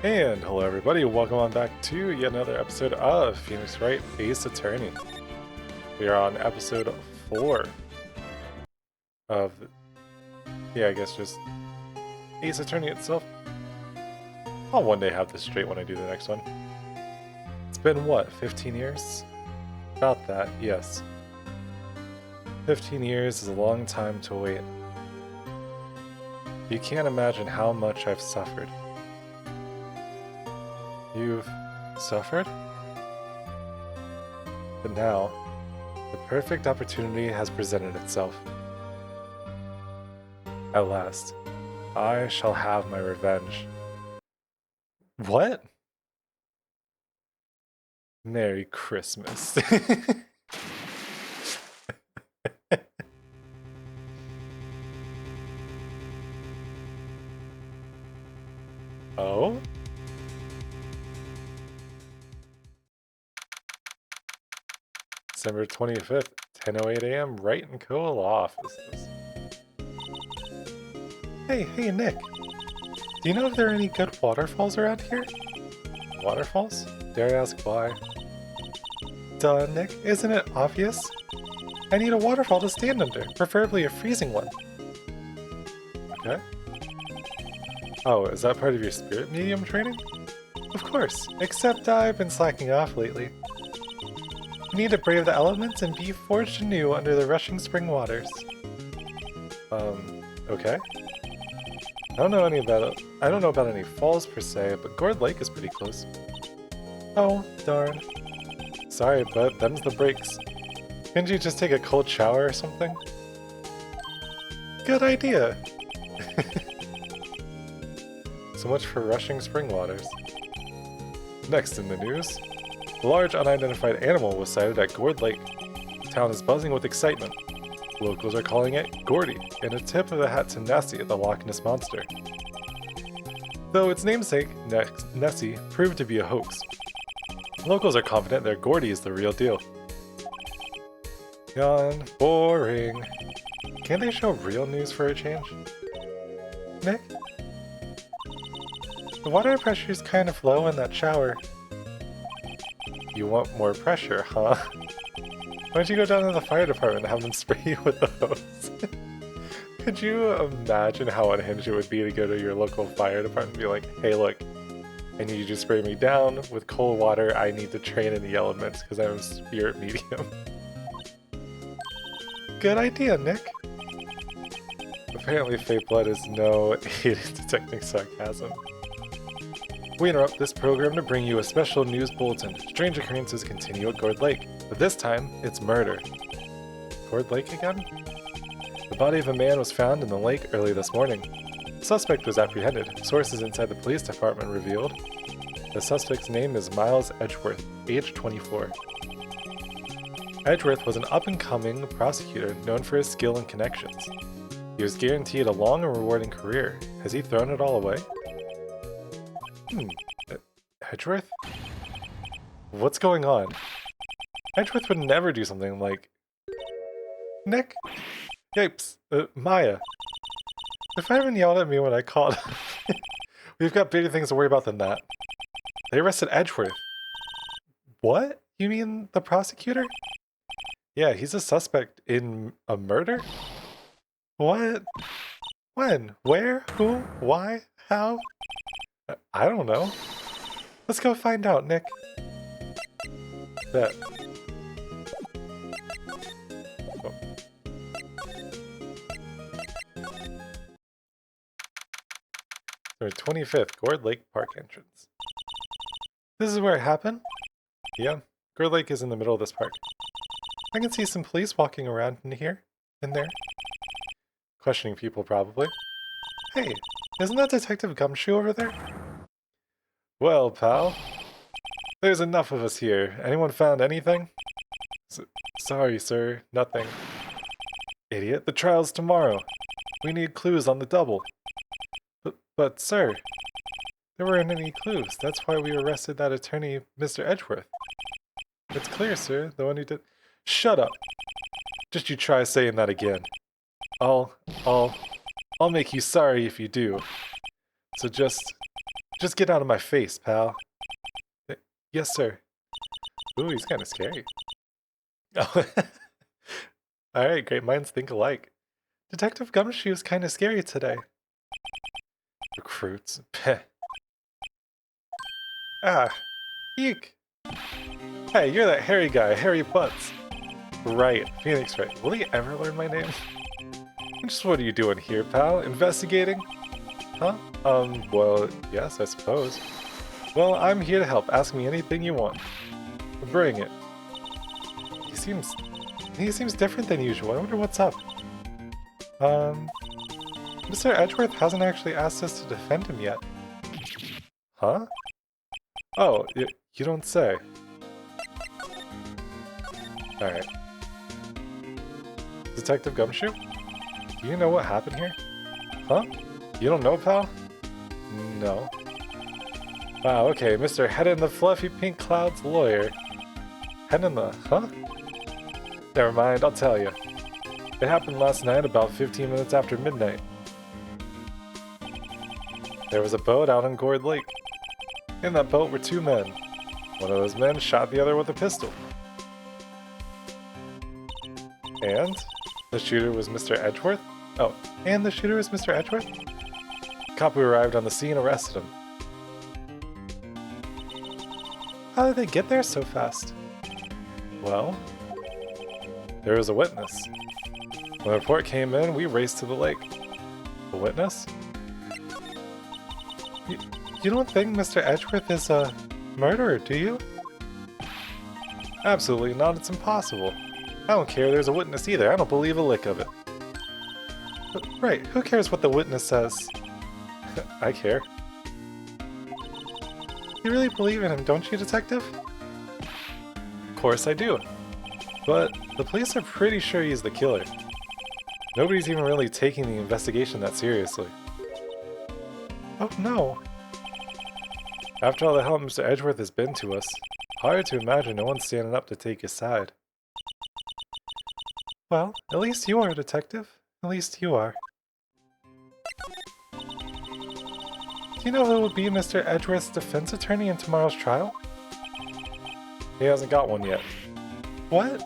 And hello everybody, welcome on back to yet another episode of Phoenix Wright Ace Attorney. We are on episode 4 of, I guess just Ace Attorney itself. I'll one day have this straight when I do the next one. It's been what, 15 years? About that, yes. 15 years is a long time to wait. You can't imagine how much I've suffered. You've suffered? But now, the perfect opportunity has presented itself. At last, I shall have my revenge. What? Merry Christmas. Oh? December 25th, 10:08 a.m., Wright & Co. Law Offices. Hey, Nick. Do you know if there are any good waterfalls around here? Waterfalls? Dare I ask why? Duh, Nick, isn't it obvious? I need a waterfall to stand under, preferably a freezing one. Okay. Oh, is that part of your spirit medium training? Of course, except I've been slacking off lately. You need to brave the elements and be forged anew under the rushing spring waters. Okay. I don't know about any falls per se, but Gourd Lake is pretty close. Oh, darn. Sorry, but them's the breaks. Couldn't you just take a cold shower or something? Good idea! So much for rushing spring waters. Next in the news, a large unidentified animal was sighted at Gourd Lake. The town is buzzing with excitement. Locals are calling it Gordy, and a tip of the hat to Nessie, the Loch Ness Monster. Though its namesake, Nessie, proved to be a hoax. Locals are confident that Gordy is the real deal. Yawn. Boring. Can't they show real news for a change? Nick? The water pressure's kind of low in that shower. You want more pressure, huh? Why don't you go down to the fire department and have them spray you with the hose? Could you imagine how unhinged it would be to go to your local fire department and be like, hey look, I need you to spray me down with cold water, I need to train in the elements because I'm spirit medium. Good idea, Nick. Apparently Fate Blood is no aid in detecting sarcasm. We interrupt this program to bring you a special news bulletin. Strange occurrences continue at Gourd Lake, but this time, it's murder. Gourd Lake again? The body of a man was found in the lake early this morning. The suspect was apprehended, sources inside the police department revealed. The suspect's name is Miles Edgeworth, age 24. Edgeworth was an up-and-coming prosecutor known for his skill and connections. He was guaranteed a long and rewarding career. Has he thrown it all away? Edgeworth? What's going on? Edgeworth would never do something like... Nick? Yipes, Maya. The fireman yelled at me when I called. We've got bigger things to worry about than that. They arrested Edgeworth. What? You mean the prosecutor? Yeah, he's a suspect in a murder? What? When? Where? Who? Why? How? I don't know. Let's go find out, Nick. Bet. Oh. Or 25th, Gourd Lake Park entrance. This is where it happened? Yeah, Gourd Lake is in the middle of this park. I can see some police walking around in here. In there. Questioning people, probably. Hey, isn't that Detective Gumshoe over there? Well, pal. There's enough of us here. Anyone found anything? Sorry, sir. Nothing. Idiot, the trial's tomorrow. We need clues on the double. But, sir, there weren't any clues. That's why we arrested that attorney, Mr. Edgeworth. It's clear, sir. The one who did... Shut up! Just you try saying that again. I'll make you sorry if you do. So just Just get out of my face, pal. Yes, sir. Ooh, he's kind of scary. Oh. Alright, great minds think alike. Detective Gumshoe's kind of scary today. Recruits. Peh. Ah. Eek. Hey, you're that hairy guy, Harry Butts. Right, Phoenix Wright. Will he ever learn my name? Just what are you doing here, pal? Investigating? Huh? Well, yes, I suppose. Well, I'm here to help. Ask me anything you want. Bring it. He seems different than usual. I wonder what's up. Mr. Edgeworth hasn't actually asked us to defend him yet. Huh? Oh, you don't say. Alright. Detective Gumshoe? Do you know what happened here? Huh? You don't know, pal? No. Wow, okay, Mr. Head in the Fluffy Pink Cloud's lawyer. Head in the... huh? Never mind, I'll tell you. It happened last night about 15 minutes after midnight. There was a boat out on Gourd Lake. In that boat were two men. One of those men shot the other with a pistol. And? The shooter was Mr. Edgeworth? Oh, and the shooter was Mr. Edgeworth? The cop who arrived on the scene arrested him. How did they get there so fast? Well, there was a witness. When the report came in, we raced to the lake. A witness? You don't think Mr. Edgeworth is a murderer, do you? Absolutely not, it's impossible. I don't care, there's a witness either, I don't believe a lick of it. But, right, who cares what the witness says? I care. You really believe in him, don't you, Detective? Of course I do. But the police are pretty sure he's the killer. Nobody's even really taking the investigation that seriously. Oh no. After all the help Mr. Edgeworth has been to us, hard to imagine no one's standing up to take his side. Well, at least you are a detective. At least you are. Do you know who will be Mr. Edgeworth's defense attorney in tomorrow's trial? He hasn't got one yet. What?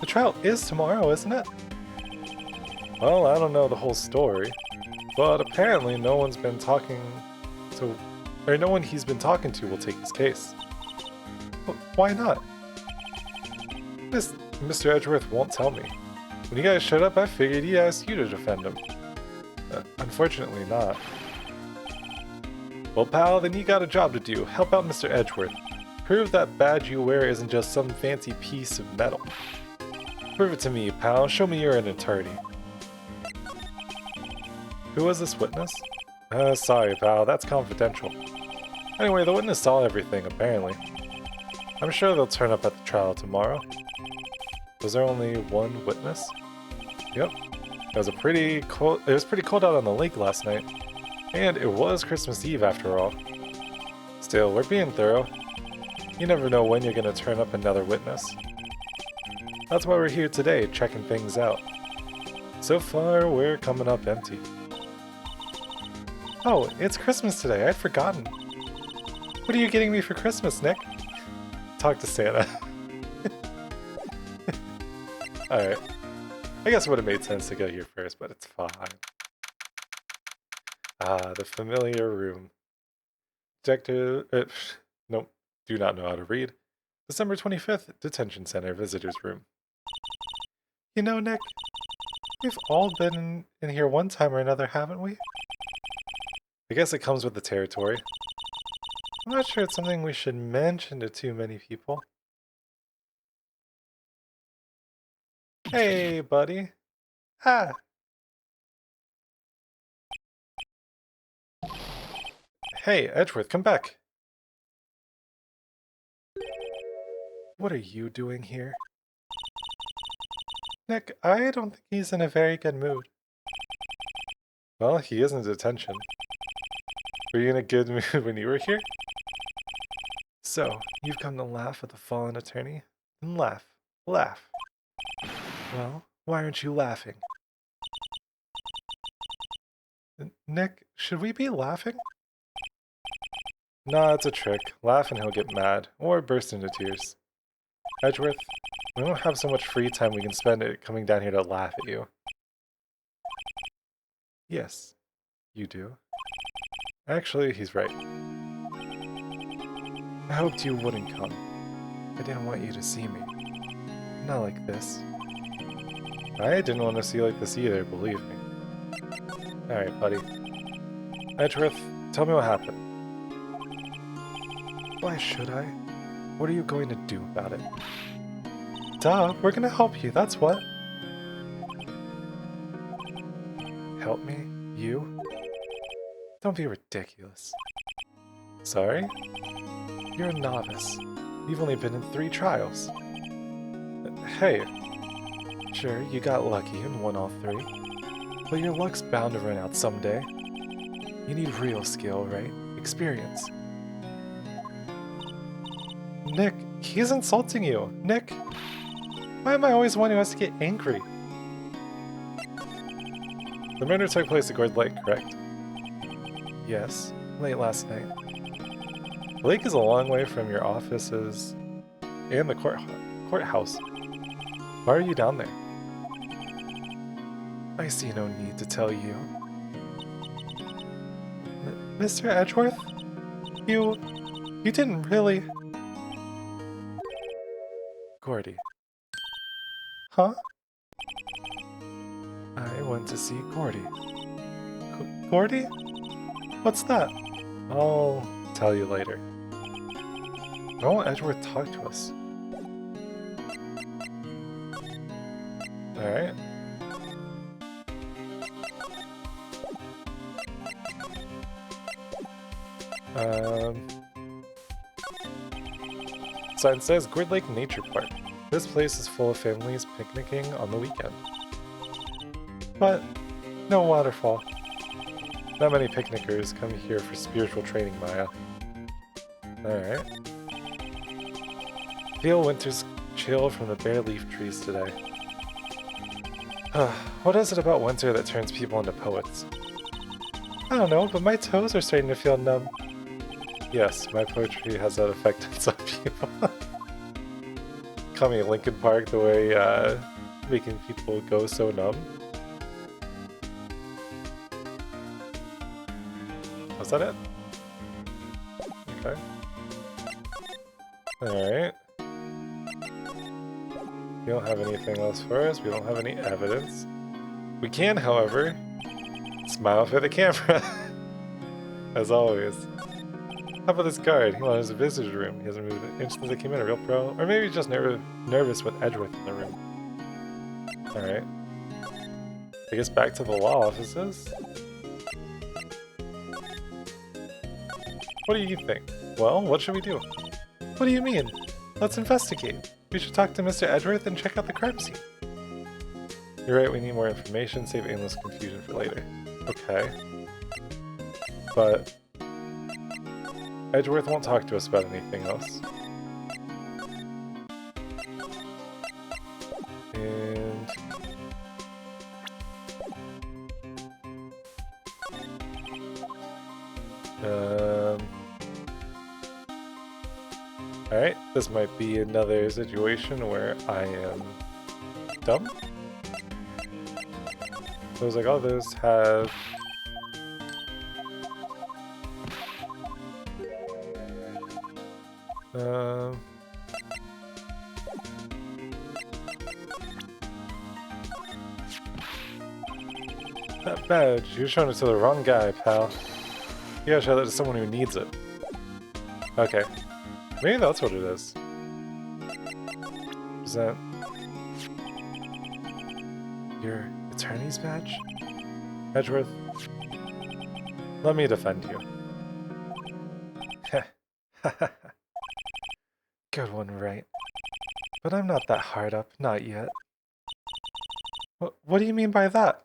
The trial is tomorrow, isn't it? Well, I don't know the whole story, but apparently no one he's been talking to will take his case. But why not? Mr. Edgeworth won't tell me. When you guys showed up, I figured he asked you to defend him. Unfortunately not. Well, pal, then you got a job to do. Help out Mr. Edgeworth. Prove that badge you wear isn't just some fancy piece of metal. Prove it to me, pal. Show me you're an attorney. Who was this witness? Sorry, pal. That's confidential. Anyway, the witness saw everything, apparently. I'm sure they'll turn up at the trial tomorrow. Was there only one witness? Yep. It was pretty cold out on the lake last night. And it was Christmas Eve after all. Still, we're being thorough. You never know when you're gonna turn up another witness. That's why we're here today, checking things out. So far, we're coming up empty. Oh, it's Christmas today, I'd forgotten. What are you getting me for Christmas, Nick? Talk to Santa. Alright. I guess it would have made sense to go here first, but it's fine. Ah, the familiar room. Detective... nope. Do not know how to read. December 25th, Detention Center Visitors Room. You know, Nick, we've all been in here one time or another, haven't we? I guess it comes with the territory. I'm not sure it's something we should mention to too many people. Hey, buddy. Ah. Hey, Edgeworth, come back. What are you doing here? Nick, I don't think he's in a very good mood. Well, he is in detention. Were you in a good mood when you were here? So, you've come to laugh at the fallen attorney? Then laugh. Laugh. Well, why aren't you laughing? Nick, should we be laughing? Nah, it's a trick. Laugh and he'll get mad, or burst into tears. Edgeworth, we don't have so much free time we can spend it coming down here to laugh at you. Yes, you do. Actually, he's right. I hoped you wouldn't come. I didn't want you to see me. Not like this. I didn't want to see you like this either, believe me. Alright, buddy. Edgeworth, tell me what happened. Why should I? What are you going to do about it? Duh, we're gonna help you, that's what. Help me? You? Don't be ridiculous. Sorry? You're a novice. You've only been in 3 trials. Hey. Sure, you got lucky and won all 3. But your luck's bound to run out someday. You need real skill, right? Experience. Nick, he's insulting you. Nick, why am I always the one who has to get angry? The murder took place at Gord Lake, correct? Yes, late last night. The lake is a long way from your offices and the courthouse. Why are you down there? I see no need to tell you. Mr. Edgeworth? You didn't really... Gordy. Huh? I went to see Gordy. Gordy? What's that? I'll tell you later. Why won't Edgeworth talk to us? Alright. Sign says Gord Lake Nature Park. This place is full of families picnicking on the weekend. But no waterfall. Not many picnickers come here for spiritual training, Maya. Alright. Feel winter's chill from the bare leaf trees today. What is it about winter that turns people into poets? I don't know, but my toes are starting to feel numb. Yes, my poetry has that effect on some people. Call me Linkin Park, the way making people go so numb. Was that it? Okay. Alright. We don't have anything else for us. We don't have any evidence. We can, however, smile for the camera. As always. How about this guard? He wants a visitor's room. He hasn't moved an inch since I came in. A real pro. Or maybe he's just nervous with Edgeworth in the room. Alright. I guess back to the law offices. What do you think? Well, what should we do? What do you mean? Let's investigate. We should talk to Mr. Edgeworth and check out the crime scene. You're right, we need more information. Save aimless confusion for later. Okay. But Edgeworth won't talk to us about anything else. And alright, this might be another situation where I am dumb. So it's like all those have that badge, you're showing it to the wrong guy, pal. You gotta show that to someone who needs it. Okay. Maybe that's what it is. Is that your attorney's badge? Edgeworth, let me defend you. Good one, Wright. But I'm not that hard up, not yet. What do you mean by that?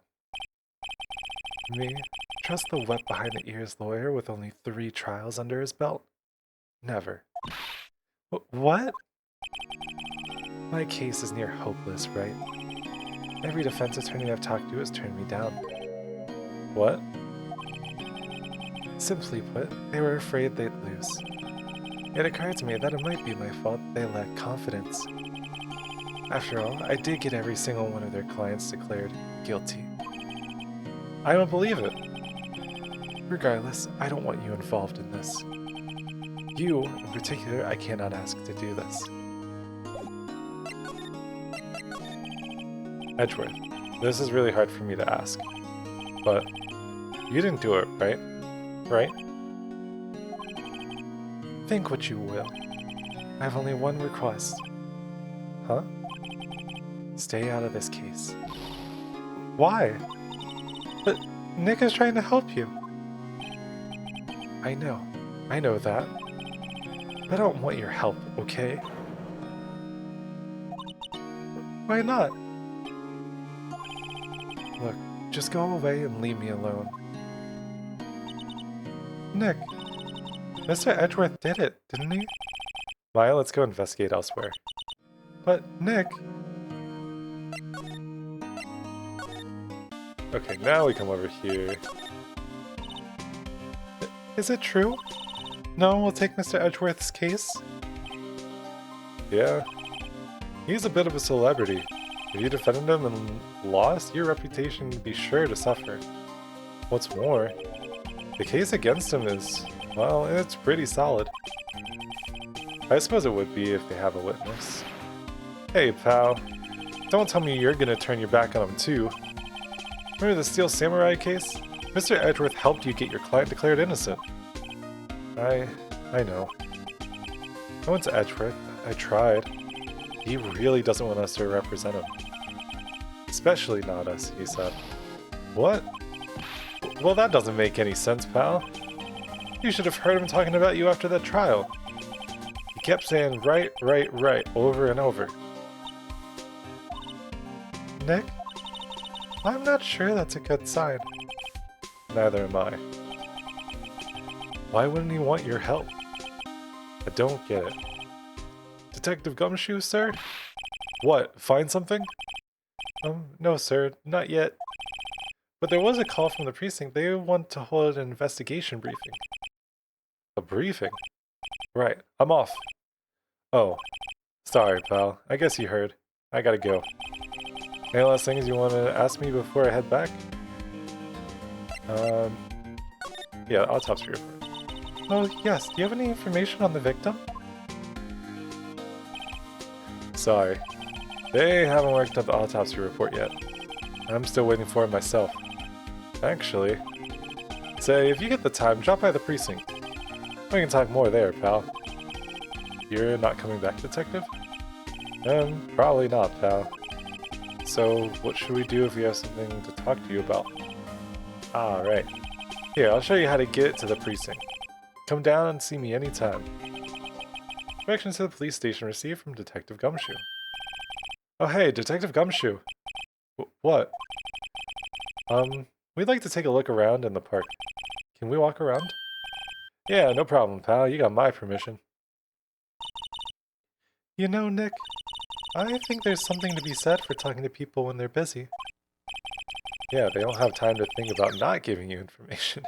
Me? Trust the wet behind the ears lawyer with only 3 trials under his belt? Never. What? My case is near hopeless, right? Every defense attorney I've talked to has turned me down. What? Simply put, they were afraid they'd lose. It occurred to me that it might be my fault they lacked confidence. After all, I did get every single one of their clients declared guilty. I don't believe it. Regardless, I don't want you involved in this. You, in particular, I cannot ask to do this. Edgeworth, this is really hard for me to ask, but you didn't do it, right? Right? Think what you will. I have only one request. Huh? Stay out of this case. Why? But Nick is trying to help you. I know that. But I don't want your help, okay? Why not? Look, just go away and leave me alone. Nick, Mr. Edgeworth did it, didn't he? Maya, let's go investigate elsewhere. But, Nick... Okay, now we come over here. Is it true? No one will take Mr. Edgeworth's case? Yeah. He's a bit of a celebrity. If you defended him and lost, your reputation would be sure to suffer. What's more, the case against him is, well, it's pretty solid. I suppose it would be if they have a witness. Hey, pal. Don't tell me you're gonna turn your back on him too. Remember the Steel Samurai case? Mr. Edgeworth helped you get your client declared innocent. I know. I went to Edgeworth. I tried. He really doesn't want us to represent him. Especially not us, he said. What? Well, that doesn't make any sense, pal. You should have heard him talking about you after that trial. He kept saying right, over and over. Nick? I'm not sure that's a good sign. Neither am I. Why wouldn't he want your help? I don't get it. Detective Gumshoe, sir? What, find something? No sir, not yet. But there was a call from the precinct. They want to hold an investigation briefing. A briefing? Right, I'm off. Oh, sorry pal, I guess you heard. I gotta go. Any last things you want to ask me before I head back? Yeah, autopsy report. Oh yes, do you have any information on the victim? Sorry, they haven't worked up the autopsy report yet. I'm still waiting for it myself. Actually, say if you get the time, drop by the precinct. We can talk more there, pal. You're not coming back, detective? Probably not, pal. So, what should we do if we have something to talk to you about? Ah, right. Here, I'll show you how to get to the precinct. Come down and see me anytime. Directions to the police station received from Detective Gumshoe. Oh hey, Detective Gumshoe! What? We'd like to take a look around in the park. Can we walk around? Yeah, no problem, pal. You got my permission. You know, Nick, I think there's something to be said for talking to people when they're busy. Yeah, they don't have time to think about not giving you information.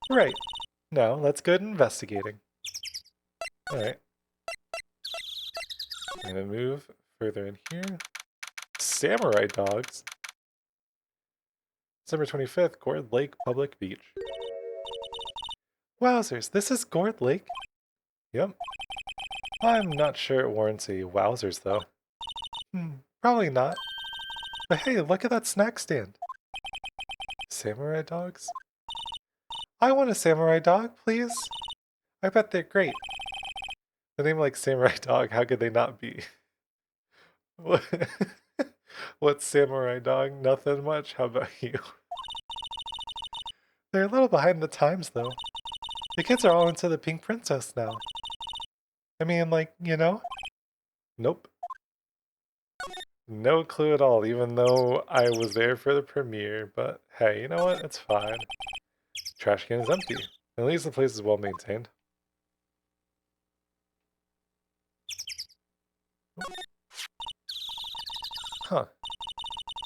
Right. Now, let's go investigating. Alright. I'm gonna move further in here. Samurai dogs. December 25th, Gourd Lake Public Beach. Wowzers, this is Gourd Lake? Yep. I'm not sure it warrants a wowzers, though. Probably not. But hey, look at that snack stand. Samurai dogs? I want a samurai dog, please. I bet they're great. The name like samurai dog, how could they not be? What's samurai dog? Nothing much. How about you? They're a little behind the times, though. The kids are all into the Pink Princess now. I mean, like, you know? Nope. No clue at all, even though I was there for the premiere, but hey, you know what? It's fine. Trash can is empty. At least the place is well maintained. Huh.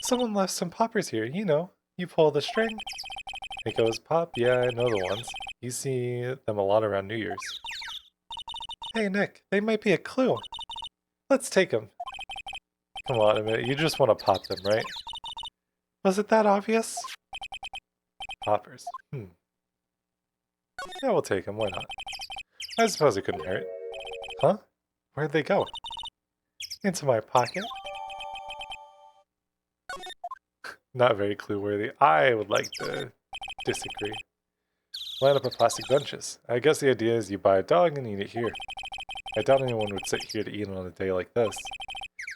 Someone left some poppers here, you know. You pull the string. It goes pop, yeah, I know the ones. You see them a lot around New Year's. Hey Nick, they might be a clue. Let's take them. Come on a minute, you just want to pop them, right? Was it that obvious? Poppers. Yeah, we'll take them, why not? I suppose it couldn't hurt. Huh? Where'd they go? Into my pocket? Not very clue-worthy. I would like to disagree. Line up of plastic benches. I guess the idea is you buy a dog and eat it here. I doubt anyone would sit here to eat on a day like this.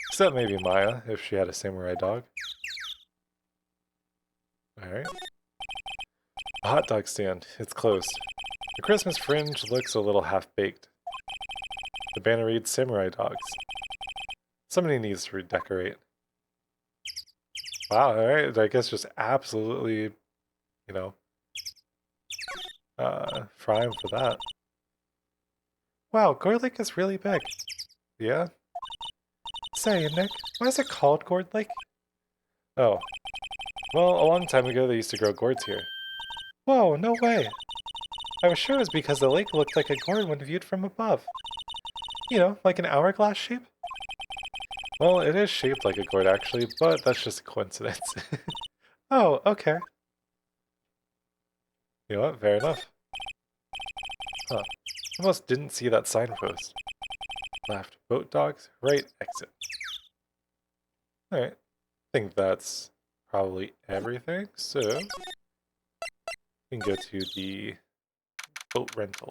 Except maybe Maya, if she had a samurai dog. Alright. A hot dog stand. It's closed. The Christmas fringe looks a little half-baked. The banner reads Samurai Dogs. Somebody needs to redecorate. Wow, alright, I guess just absolutely, you know, fry him for that. Wow, Gourd Lake is really big. Yeah? Say, Nick, why is it called Gourd Lake? Oh. Well, a long time ago they used to grow gourds here. Whoa, no way. I was sure it was because the lake looked like a gourd when viewed from above. You know, like an hourglass shape? Well, it is shaped like a gourd actually, but that's just a coincidence. Oh, okay. You know what? Fair enough. Huh. Almost didn't see that signpost. Left. Boat dogs. Right. Exit. Alright. I think that's probably everything, so we can go to the boat rental.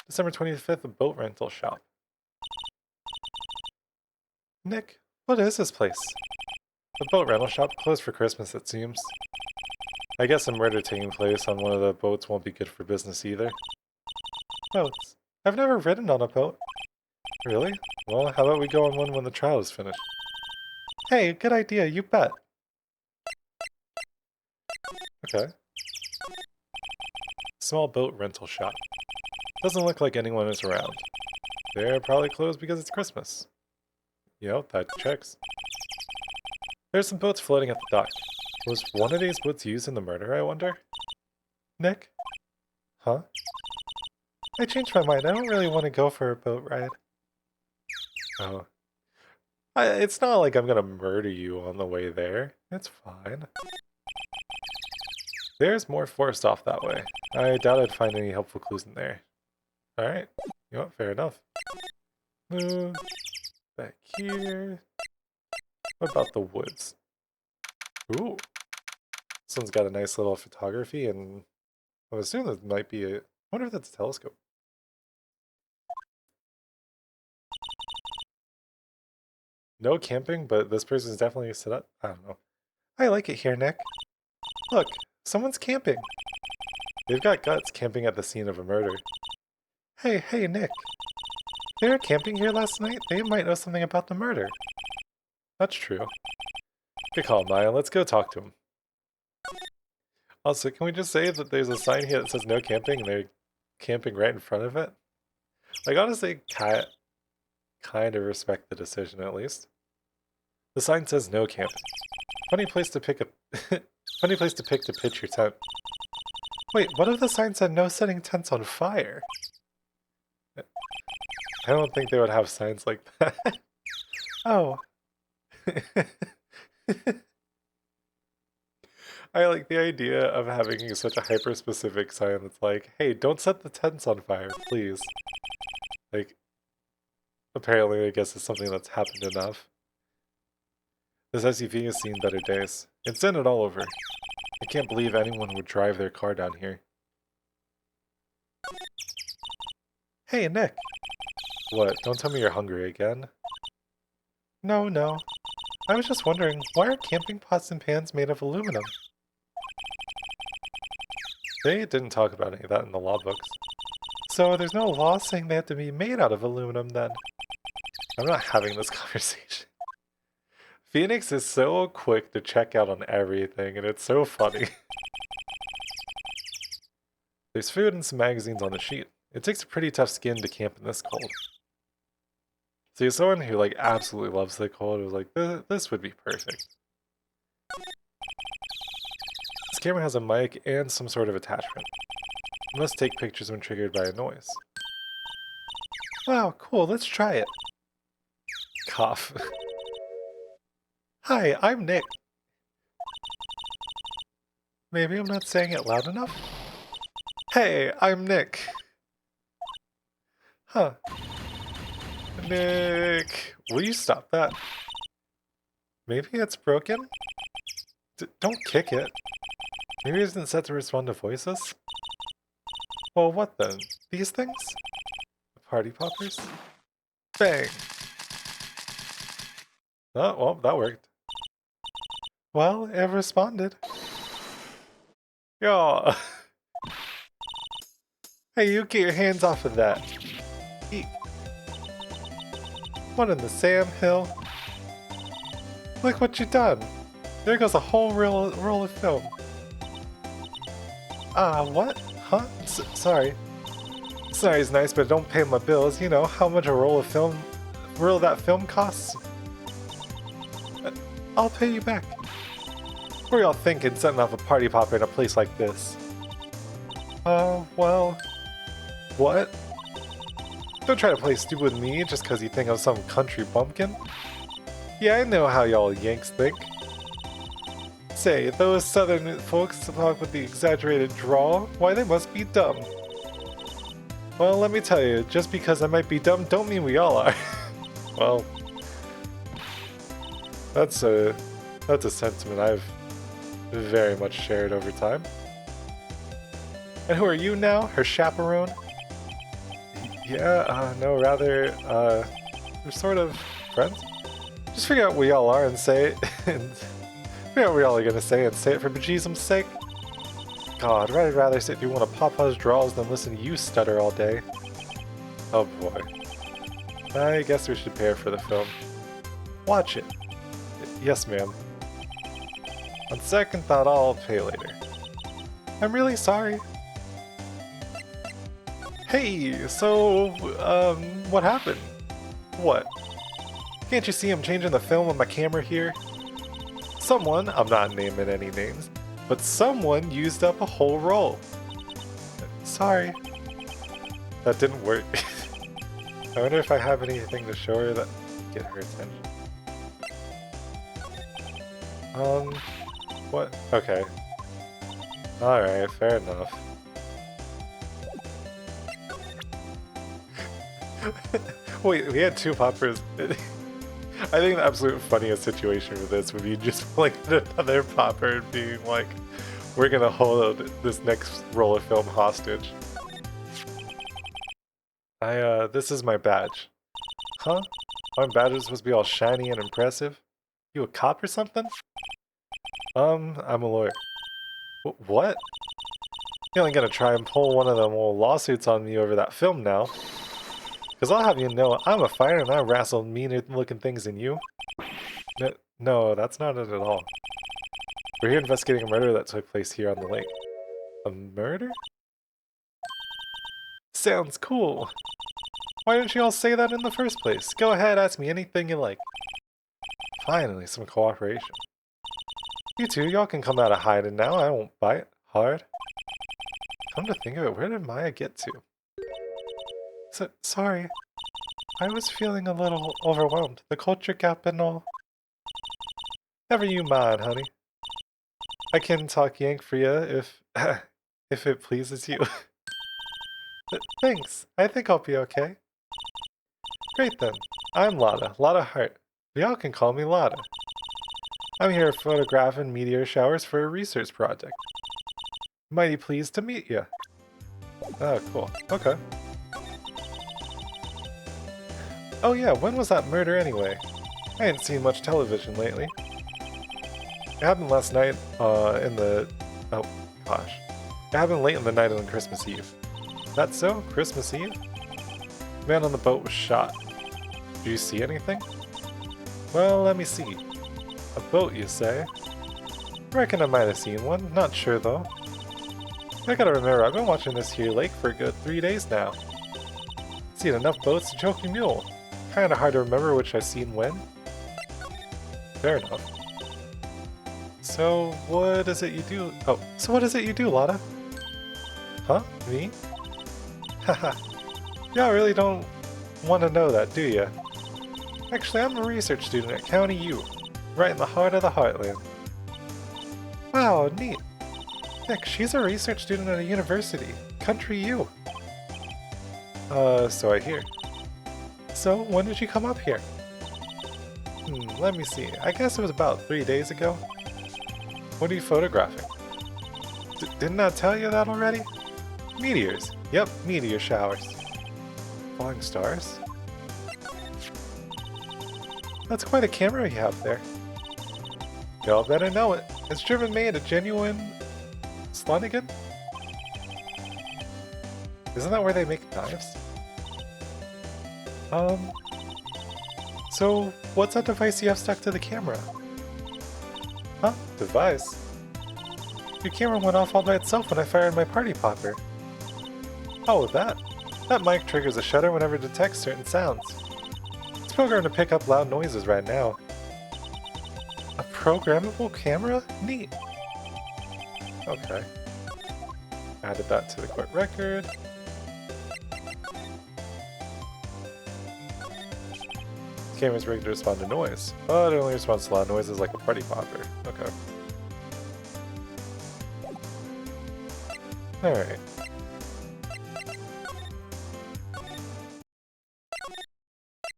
December 25th, a boat rental shop. Nick, what is this place? The boat rental shop closed for Christmas, it seems. I guess a murder taking place on one of the boats won't be good for business either. Boats? I've never ridden on a boat. Really? Well, how about we go on one when the trial is finished? Hey, good idea, you bet. Okay. Small boat rental shop. Doesn't look like anyone is around. They're probably closed because it's Christmas. Yep, that checks. There's some boats floating at the dock. Was one of these boats used in the murder, I wonder? Nick? Huh? I changed my mind. I don't really want to go for a boat ride. Oh. It's not like I'm gonna murder you on the way there. It's fine. There's more forest off that way. I doubt I'd find any helpful clues in there. Alright. You know what? Fair enough. Move. Back here. What about the woods? Ooh. This one's got a nice little photography, and I'm assuming that might be a... I wonder if that's a telescope. No camping, but this person's definitely set up. I don't know. I like it here, Nick. Look, someone's camping. They've got guts camping at the scene of a murder. Hey, Nick. They were camping here last night? They might know something about the murder. That's true. Good call, Maya. Let's go talk to him. Also, can we just say that there's a sign here that says no camping, and they're camping right in front of it? Like, honestly, kind of respect the decision, at least. The sign says no camping. Funny place to pick a... funny place to pick to pitch your tent. Wait, what if the sign said no setting tents on fire? I don't think they would have signs like that. Oh. I like the idea of having such a hyper-specific sign that's like, hey, don't set the tents on fire, please. Like, apparently I guess it's something that's happened enough. This SUV has seen better days. It's in it all over. I can't believe anyone would drive their car down here. Hey, Nick. What, don't tell me you're hungry again? No. I was just wondering, why are camping pots and pans made of aluminum? They didn't talk about any of that in the law books. So there's no law saying they have to be made out of aluminum then? I'm not having this conversation. Phoenix is so quick to check out on everything, and it's so funny. There's food and some magazines on the sheet. It takes a pretty tough skin to camp in this cold. So you're someone who like absolutely loves the cold, was like, this would be perfect. This camera has a mic and some sort of attachment. You must take pictures when triggered by a noise. Wow, cool, let's try it. Cough. Hi, I'm Nick. Maybe I'm not saying it loud enough? Hey, I'm Nick. Huh. Nick, will you stop that? Maybe it's broken? Don't kick it. Maybe it isn't set to respond to voices? Well, what then? These things? The party poppers? Bang! Oh, well, that worked. Well, it responded. Yeah. Hey, you get your hands off of that. Eek. What in the Sam Hill? Look what you done. There goes a whole roll of film. What? Huh? Sorry. Sorry is nice, but don't pay my bills. You know how much a roll of that film costs? I'll pay you back. What are y'all thinking setting off a party popper in a place like this? Well... What? Don't try to play stupid with me just because you think I'm some country bumpkin. Yeah, I know how y'all Yanks think. Say, those southern folks talk with the exaggerated drawl, why they must be dumb. Well, let me tell you, just because I might be dumb don't mean we all are. Well, that's a sentiment I've very much shared over time. And who are you now? Her chaperone? Yeah, no, rather, we're sort of friends. Just figure out what y'all are and say it, and figure out what y'all are gonna say and say it for bejesus's sake. God, I'd rather sit through one of Papa's draws than listen to you stutter all day. Oh boy. I guess we should pay her for the film. Watch it. Yes, ma'am. On second thought, I'll pay later. I'm really sorry. Hey, so, what happened? What? Can't you see I'm changing the film on my camera here? Someone, I'm not naming any names, but someone used up a whole roll. Sorry. That didn't work. I wonder if I have anything to show her that get her attention. What? Okay. Alright, fair enough. Wait, we had two poppers. I think the absolute funniest situation for this would be just like another popper being like, we're gonna hold this next roll of film hostage. This is my badge. Huh? My badge is supposed to be all shiny and impressive? You a cop or something? I'm a lawyer. What? You ain't gonna try and pull one of them old lawsuits on me over that film now? Because I'll have you know, I'm a fighter and I wrestle meaner looking things than you. No, that's not it at all. We're here investigating a murder that took place here on the lake. A murder? Sounds cool. Why didn't you all say that in the first place? Go ahead, ask me anything you like. Finally, some cooperation. You two, y'all can come out of hiding now. I won't bite hard. Come to think of it, where did Maya get to? Sorry. I was feeling a little overwhelmed. The culture gap and all. Never you mind, honey. I can talk Yank for you if if it pleases you. Thanks. I think I'll be okay. Great then. I'm Lotta Hart. Y'all can call me Lotta. I'm here photographing meteor showers for a research project. Mighty pleased to meet you. Oh, cool. Okay. Oh yeah, when was that murder anyway? I ain't seen much television lately. It happened last night, oh gosh. It happened late in the night on Christmas Eve. That so? Christmas Eve? The man on the boat was shot. Do you see anything? Well, let me see. A boat, you say? Reckon I might have seen one, not sure though. I gotta remember, I've been watching this here lake for a good 3 days now. Seen enough boats to choke a mule. Kinda hard to remember which I've seen when. Fair enough. So what is it you do? Oh, so what is it you do, Lotta? Huh? Me? Haha. Y'all really don't want to know that, do ya? Actually, I'm a research student at County U, right in the heart of the heartland. Wow, neat. Nick, she's a research student at a university. Country U. So I hear. So, when did you come up here? Let me see. I guess it was about 3 days ago. What are you photographing? Didn't I tell you that already? Meteors. Yep, meteor showers. Falling stars? That's quite a camera you have there. Y'all better know it. It's driven made a genuine Slonigan? Isn't that where they make knives? So what's that device you have stuck to the camera? Huh? Device? Your camera went off all by itself when I fired my party popper. Oh, that? That mic triggers a shutter whenever it detects certain sounds. It's programmed to pick up loud noises right now. A programmable camera? Neat. Okay. Added that to the court record. This camera's rigged to respond to noise, but it only responds to loud noises like a party popper. Okay. Alright.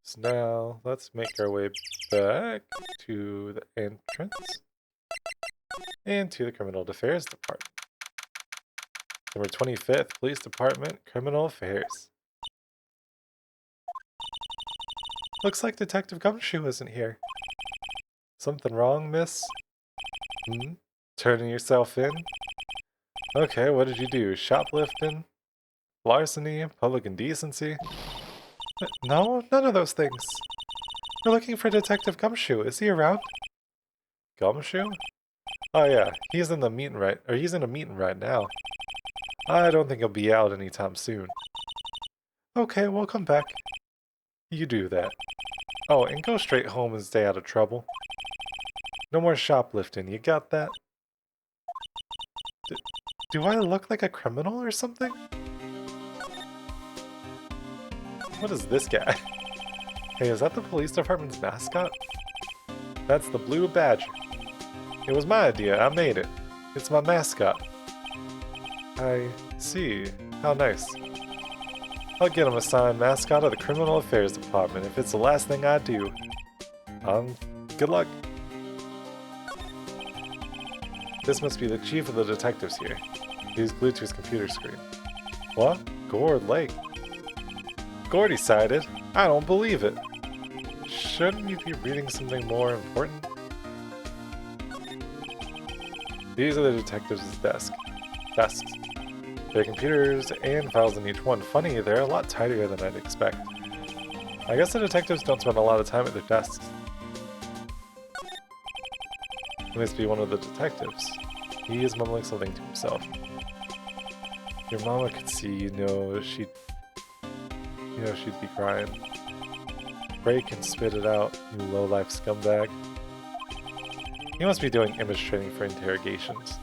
So now, let's make our way back to the entrance and to the Criminal Affairs Department. Number 25th, Police Department, Criminal Affairs. Looks like Detective Gumshoe isn't here. Something wrong, miss? Turning yourself in? Okay, what did you do? Shoplifting? Larceny? Public indecency? No, none of those things. We're looking for Detective Gumshoe. Is he around? Gumshoe? Oh yeah, he's in a meeting right now. I don't think he'll be out anytime soon. Okay, we'll come back. You do that. Oh, and go straight home and stay out of trouble. No more shoplifting, you got that? Do I look like a criminal or something? What is this guy? Hey, is that the police department's mascot? That's the Blue Badger. It was my idea, I made it. It's my mascot. I see. How nice. I'll get him assigned mascot of the Criminal Affairs Department if it's the last thing I do. Good luck. This must be the chief of the detectives here. He's glued to his computer screen. What? Gourd Lake? Gordy cited? I don't believe it. Shouldn't you be reading something more important? These are the detectives' desks. There are computers and files in each one. Funny, they're a lot tidier than I'd expect. I guess the detectives don't spend a lot of time at their desks. It must be one of the detectives. He is mumbling something to himself. Your mama could see, she'd be crying. Break and spit it out, you low-life scumbag. He must be doing image training for interrogations.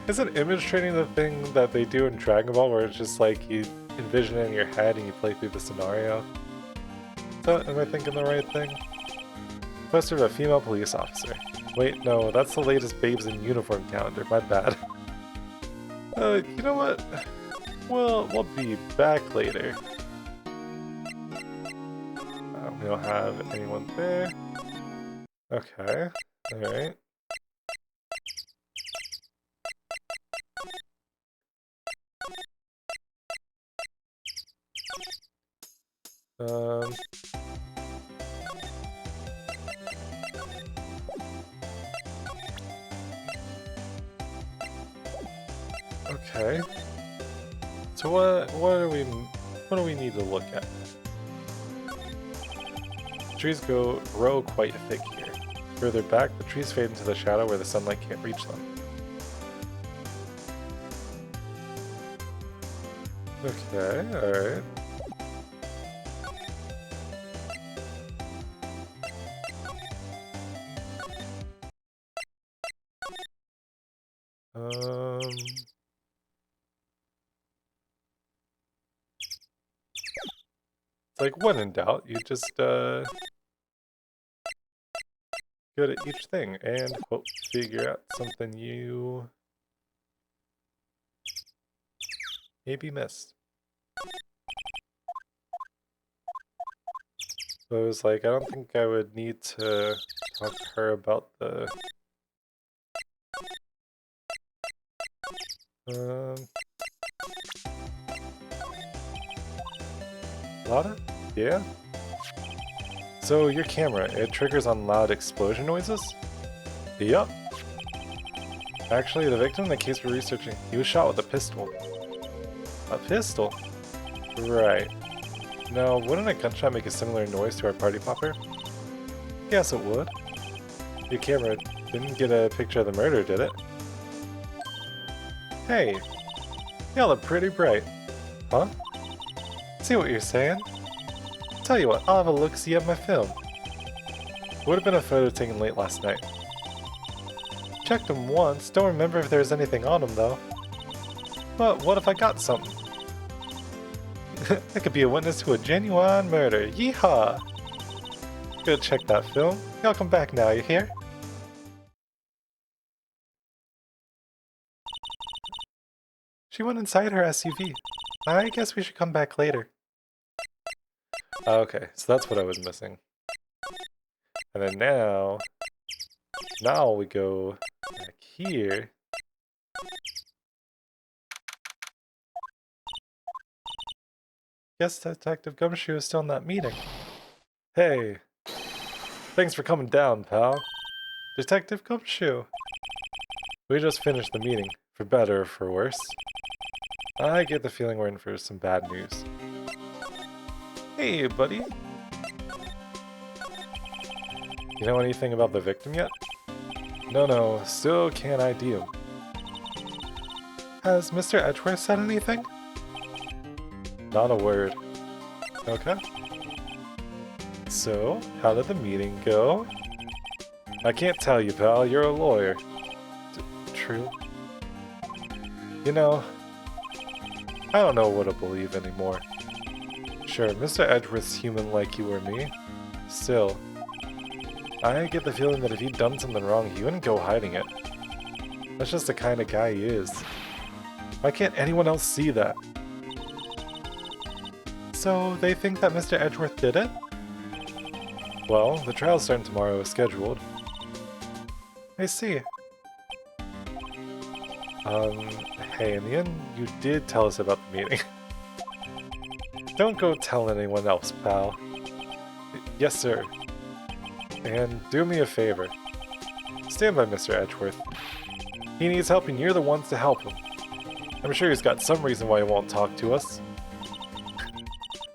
Isn't image training the thing that they do in Dragon Ball where it's just like you envision it in your head and you play through the scenario? Am I thinking the right thing? Poster of a female police officer. Wait, no, that's the latest Babes in Uniform calendar, my bad. You know what? We'll be back later. We don't have anyone there. Okay, alright. Okay. So what do we need to look at? Trees grow quite thick here. Further back, the trees fade into the shadow where the sunlight can't reach them. Okay, alright. It's like, when in doubt, you just go to each thing and figure out something you maybe missed. So it was like, I don't think I would need to talk to her about the Lada? Yeah? So your camera, it triggers on loud explosion noises? Yup. Actually, the victim in the case we're researching, he was shot with a pistol. A pistol? Right. Now, wouldn't a gunshot make a similar noise to our party popper? Yes, it would. Your camera didn't get a picture of the murder, did it? Hey, y'all look pretty bright. Huh? See what you're saying? Tell you what, I'll have a look-see at my film. Would have been a photo taken late last night. Checked them once, don't remember if there was anything on them though. But what if I got something? I could be a witness to a genuine murder, yeehaw! Go check that film. Y'all come back now, you hear? She went inside her SUV. I guess we should come back later. Okay, so that's what I was missing. And then now we go back here. Guess Detective Gumshoe is still in that meeting. Hey, thanks for coming down, pal. Detective Gumshoe. We just finished the meeting, for better or for worse. I get the feeling we're in for some bad news. Hey, buddy. You know anything about the victim yet? No, still can't ID him. Has Mr. Edgeworth said anything? Not a word. Okay. So, how did the meeting go? I can't tell you, pal. You're a lawyer. True. You know, I don't know what to believe anymore. Sure, Mr. Edgeworth's human like you or me. Still, I get the feeling that if he'd done something wrong, he wouldn't go hiding it. That's just the kind of guy he is. Why can't anyone else see that? So, they think that Mr. Edgeworth did it? Well, the trial's starting tomorrow as scheduled. I see. Hey, in the end, you did tell us about the meeting. Don't go tell anyone else, pal. Yes, sir. And do me a favor. Stand by Mr. Edgeworth. He needs help and you're the ones to help him. I'm sure he's got some reason why he won't talk to us.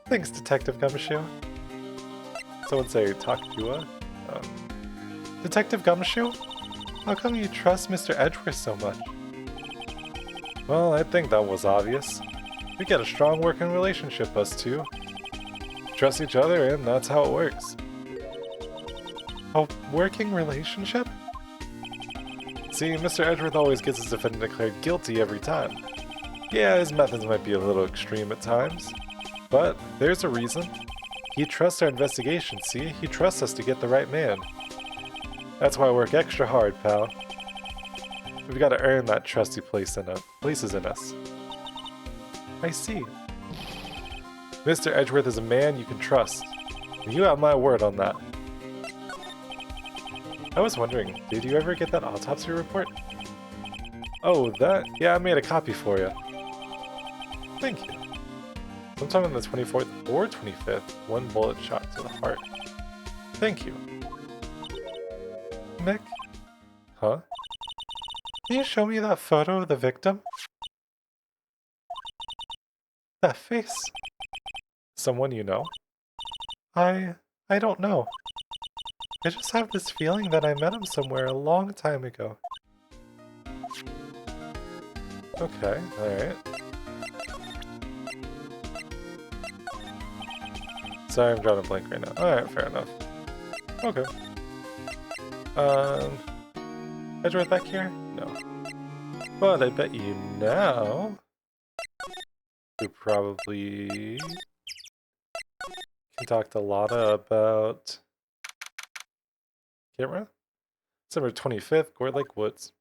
Thanks, Detective Gumshoe. Someone say, talk to us? Detective Gumshoe? How come you trust Mr. Edgeworth so much? Well, I think that was obvious. We got a strong working relationship, us two. Trust each other, and that's how it works. A working relationship? See, Mr. Edgeworth always gets his defendant declared guilty every time. Yeah, his methods might be a little extreme at times. But there's a reason. He trusts our investigation, see? He trusts us to get the right man. That's why I work extra hard, pal. We've got to earn that trusty places in us. I see. Mr. Edgeworth is a man you can trust. You have my word on that. I was wondering, did you ever get that autopsy report? Oh, that? Yeah, I made a copy for you. Thank you. Sometime on the 24th or 25th, one bullet shot to the heart. Thank you. Mick? Huh? Can you show me that photo of the victim? That face. Someone you know? I don't know. I just have this feeling that I met him somewhere a long time ago. Okay, alright. Sorry, I'm drawing a blank right now. Alright, fair enough. Okay. Edgeworth back here? No. But I bet you now... You're probably... Can talk to Lada about camera. December 25th, Gourd Lake Woods.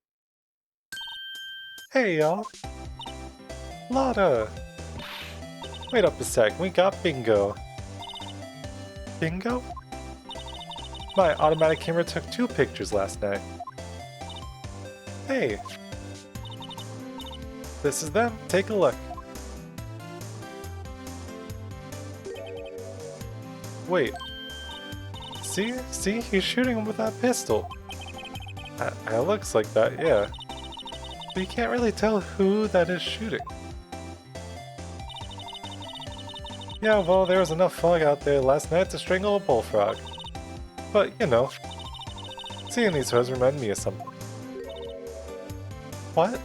Hey y'all! Lada! Wait up a sec, we got bingo. Bingo? My automatic camera took 2 pictures last night. Hey! This is them, take a look. Wait. See, he's shooting him with that pistol. It looks like that, yeah. But you can't really tell who that is shooting. Yeah, well, there was enough fog out there last night to strangle a bullfrog. But, you know, seeing these photos reminded me of something. What?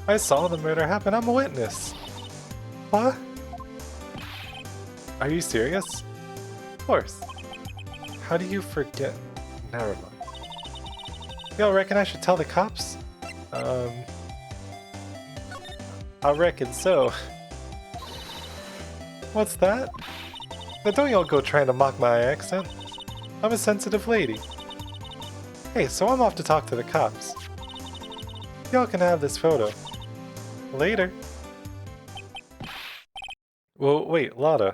I saw the murder happen, I'm a witness. What? Are you serious? Of course. How do you forget? Never mind. Yo, reckon I should tell the cops? I reckon so. What's that? Now don't y'all go trying to mock my accent. I'm a sensitive lady. Hey, so I'm off to talk to the cops. Y'all can have this photo. Later. Well, wait, Lada.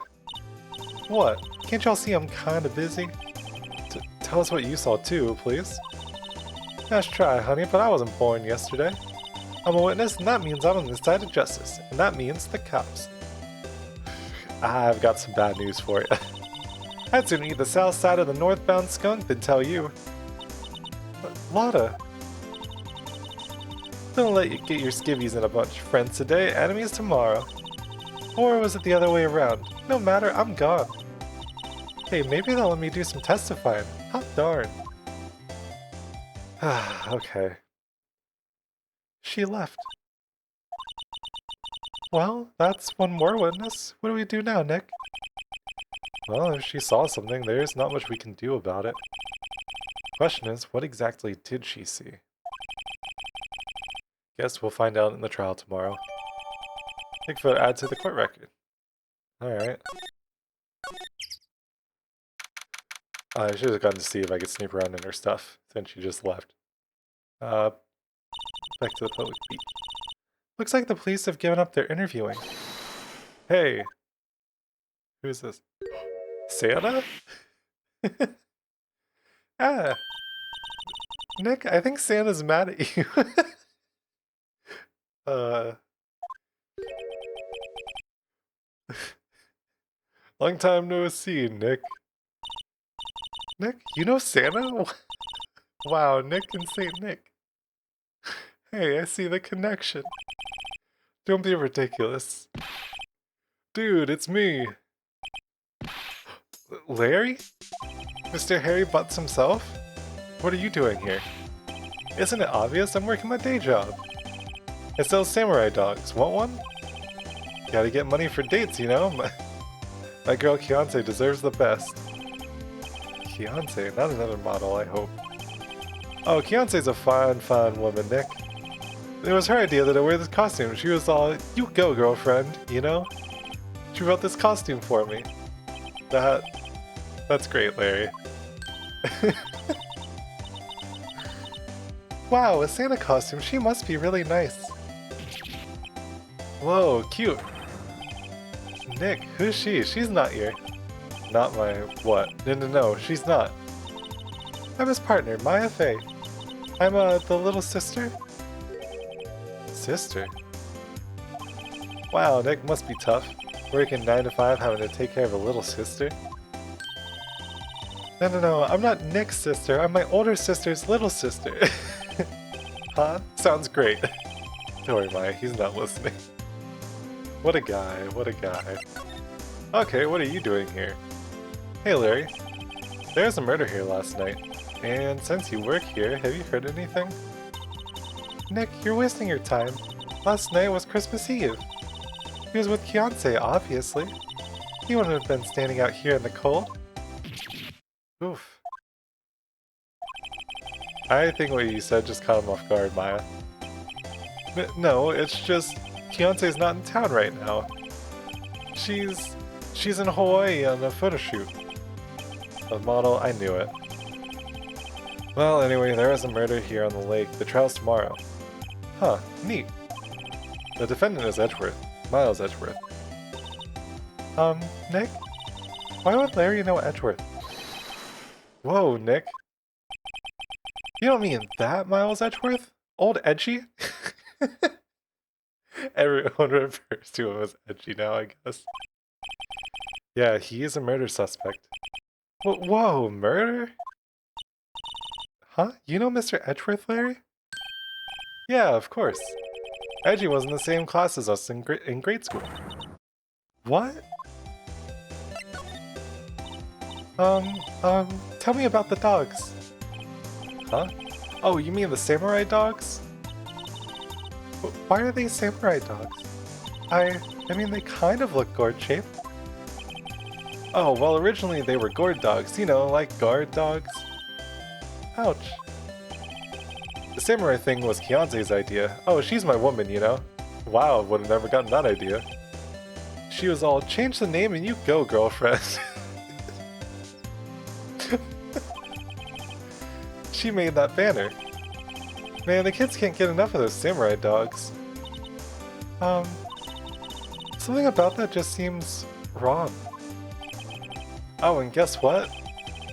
What? Can't y'all see I'm kinda busy? Tell us what you saw too, please. Nice try, honey, but I wasn't born yesterday. I'm a witness, and that means I'm on the side of justice, and that means the cops. I've got some bad news for you. I'd sooner eat the south side of the northbound skunk than tell you. But, Lada. Don't let you get your skivvies in a bunch. Friends today, enemies tomorrow. Or was it the other way around? No matter, I'm gone. Hey, maybe they'll let me do some testifying. Hot darn. Okay. She left. Well, that's one more witness. What do we do now, Nick? Well, if she saw something, there's not much we can do about it. Question is, what exactly did she see? Guess we'll find out in the trial tomorrow. Bigfoot add to the court record. Alright. I should have gotten to see if I could sneak around in her stuff, since she just left. Back to the public beat. Looks like the police have given up their interviewing. Hey! Who is this? Santa? Ah! Nick, I think Santa's mad at you. Long time no see, Nick. Nick, you know Santa? Wow, Nick and Saint Nick. Hey, I see the connection. Don't be ridiculous. Dude, it's me. Larry? Mr. Harry Butts himself? What are you doing here? Isn't it obvious? I'm working my day job. I sell samurai dogs. Want one? Gotta get money for dates, you know? My girl Kianse deserves the best. Kianse, not another model, I hope. Oh, Kianse's a fine woman, Nick. It was her idea that I wear this costume. She was all, you go, girlfriend, you know? She wrote this costume for me. That's great, Larry. Wow, a Santa costume. She must be really nice. Whoa, cute. Nick, who's she? She's not your... Not my... what? No, she's not. I'm his partner, Maya Fey. I'm, the little sister? Sister? Wow, Nick must be tough. Working 9 to 5, having to take care of a little sister. No, I'm not Nick's sister. I'm my older sister's little sister. Huh? Sounds great. Don't worry, Maya, he's not listening. What a guy, what a guy. Okay, what are you doing here? Hey, Larry. There was a murder here last night. And since you work here, have you heard anything? Nick, you're wasting your time. Last night was Christmas Eve. He was with Kianse, obviously. He wouldn't have been standing out here in the cold. Oof. I think what you said just caught him off guard, Maya. No, it's just Kianse's not in town right now. She's She's in Hawaii on a photo shoot. A model, I knew it. Well, anyway, there is a murder here on the lake. The trial's tomorrow. Huh, neat. The defendant is Edgeworth. Miles Edgeworth. Nick? Why would Larry know Edgeworth? Whoa, Nick. You don't mean that Miles Edgeworth? Old Edgy? Everyone refers to him as Edgy now, I guess. Yeah, he is a murder suspect. Whoa, murder? Huh? You know Mr. Edgeworth, Larry? Yeah, of course. Edgy was in the same class as us in grade school. What? Tell me about the dogs. Huh? Oh, you mean the samurai dogs? Why are they samurai dogs? I mean, they kind of look gourd-shaped. Oh, well, originally they were gourd dogs, you know, like guard dogs. Ouch. The samurai thing was Kianze's idea. Oh, she's my woman, you know? Wow, would have never gotten that idea. She was all, change the name and you go, girlfriend. She made that banner. Man, the kids can't get enough of those samurai dogs. Something about that just seems wrong. Oh, and guess what?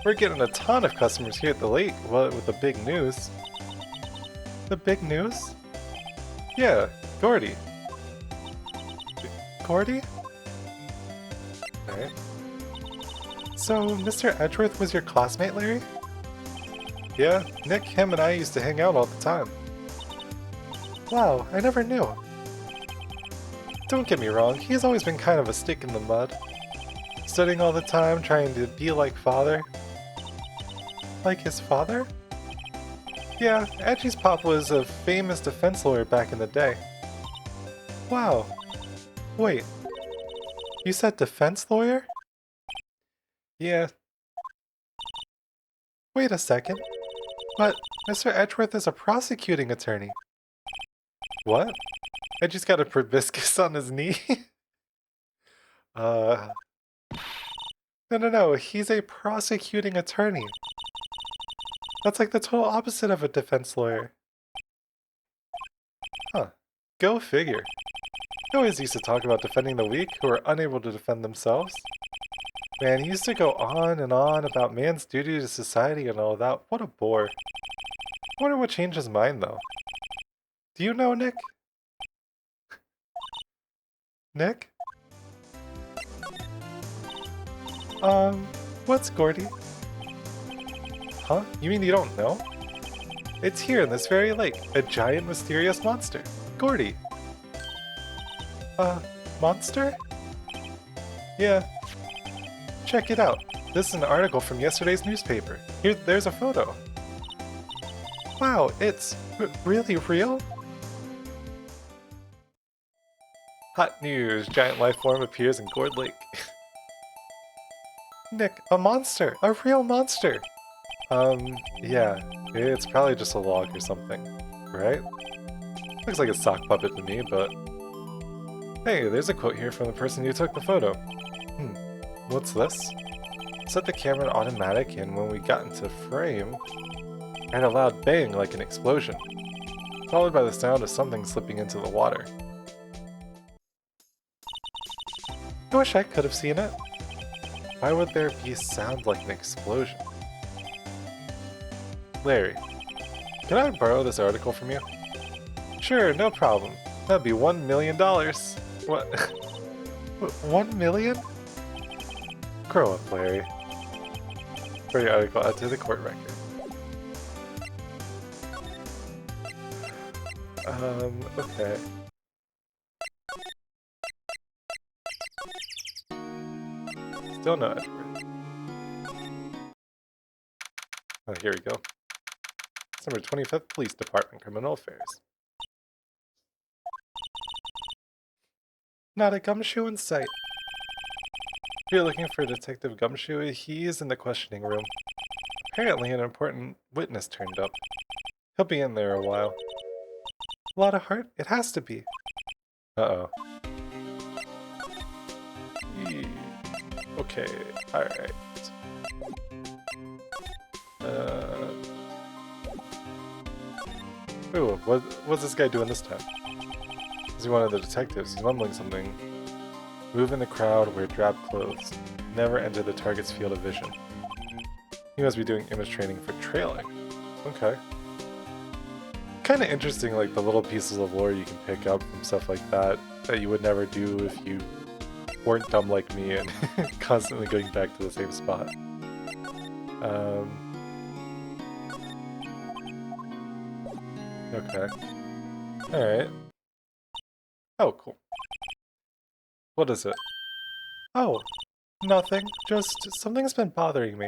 We're getting a ton of customers here at the lake with the big news. The big news? Yeah, Gordy. Gordy? Alright. So, Mr. Edgeworth was your classmate, Larry? Yeah, Nick, him, and I used to hang out all the time. Wow, I never knew. Don't get me wrong, he's always been kind of a stick in the mud. Studying all the time, trying to be like father. Like his father? Yeah, Edgy's pop was a famous defense lawyer back in the day. Wow. Wait. You said defense lawyer? Yeah. Wait a second. But Mr. Edgeworth is a prosecuting attorney. What? Edgy's got a proboscis on his knee? No, he's a prosecuting attorney. That's like the total opposite of a defense lawyer. Huh. Go figure. He always used to talk about defending the weak who are unable to defend themselves. Man, he used to go on and on about man's duty to society and all that. What a bore. I wonder what changed his mind, though. Do you know, Nick? Nick? What's Gordy? Huh? You mean you don't know? It's here in this very lake, a giant mysterious monster. Gordy. Monster? Yeah. Check it out. This is an article from yesterday's newspaper. There's a photo. Wow, it's really real? Hot news, giant life form appears in Gourd Lake. Nick, a monster! A real monster! Yeah. It's probably just a log or something, right? Looks like a sock puppet to me, but... Hey, there's a quote here from the person who took the photo. What's this? Set the camera in automatic, and when we got into frame, I heard a loud bang like an explosion, followed by the sound of something slipping into the water. I wish I could have seen it. Why would there be sound like an explosion? Larry, can I borrow this article from you? Sure, no problem. That'd be $1 million. What? 1 million? Grow up, Larry. For your article, add to the court record. Okay. Still no Edgeworth. Oh, here we go. December 25th, Police Department, Criminal Affairs. Not a gumshoe in sight. If you're looking for Detective Gumshoe, he is in the questioning room. Apparently an important witness turned up. He'll be in there a while. A lot of heart? It has to be. Uh-oh. Okay, alright. Ooh, what's this guy doing this time? Is he one of the detectives? He's mumbling something. Move in the crowd, wear drab clothes. Never enter the target's field of vision. He must be doing image training for trailing. Okay. Kind of interesting, like the little pieces of lore you can pick up from stuff like that you would never do if you weren't dumb like me and constantly going back to the same spot. Okay. Alright. Oh, cool. What is it? Oh, nothing. Just something's been bothering me.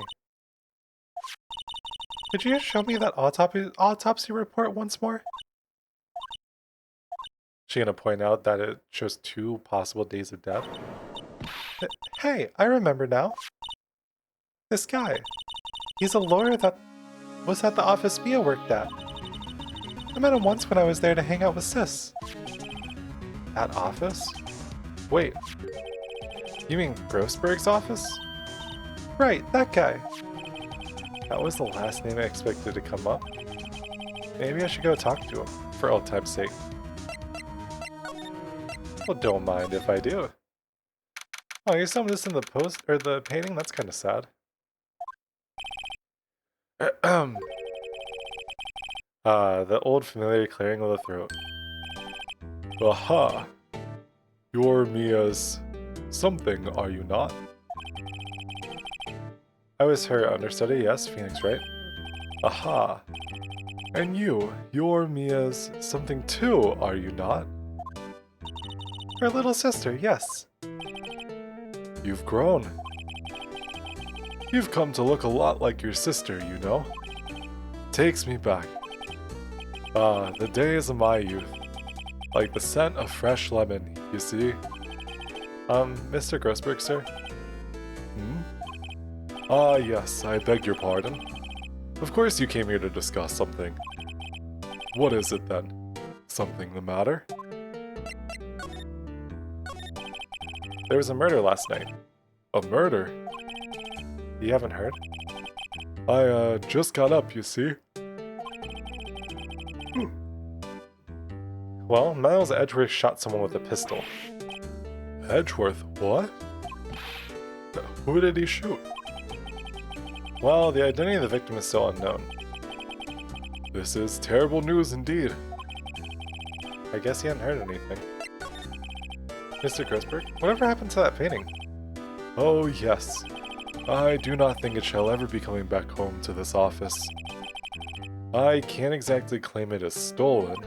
Could you show me that autopsy report once more? She gonna point out that it shows 2 possible days of death? Hey, I remember now. This guy. He's a lawyer that was at the office Mia worked at. I met him once when I was there to hang out with Sis. That office? Wait. You mean Grossberg's office? Right, that guy. That was the last name I expected to come up. Maybe I should go talk to him, for old time's sake. Well, don't mind if I do. Oh, you saw this in the post or the painting? That's kind of sad. The old familiar clearing of the throat. Aha! You're Mia's something, are you not? I was her understudy, yes, Phoenix, right? Aha! And you're Mia's something too, are you not? Her little sister, yes. You've grown. You've come to look a lot like your sister, you know? Takes me back. Ah, the days of my youth. Like the scent of fresh lemon, you see? Mr. Grossberg, sir? Hmm? Ah, yes, I beg your pardon. Of course you came here to discuss something. What is it then? Something the matter? There was a murder last night. A murder? You haven't heard? I, just got up, you see? Well, Miles Edgeworth shot someone with a pistol. Edgeworth? What? Who did he shoot? Well, the identity of the victim is still unknown. This is terrible news indeed. I guess he hadn't heard anything. Mr. Grossberg, whatever happened to that painting? Oh, yes. I do not think it shall ever be coming back home to this office. I can't exactly claim it as stolen.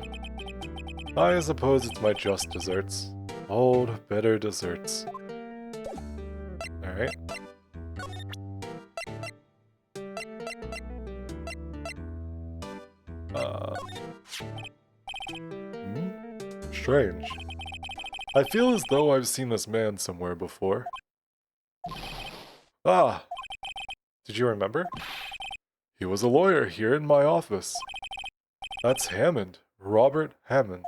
I suppose it's my just desserts. Old, bitter desserts. Alright. Strange. I feel as though I've seen this man somewhere before. Ah! Did you remember? He was a lawyer here in my office. That's Hammond. Robert Hammond.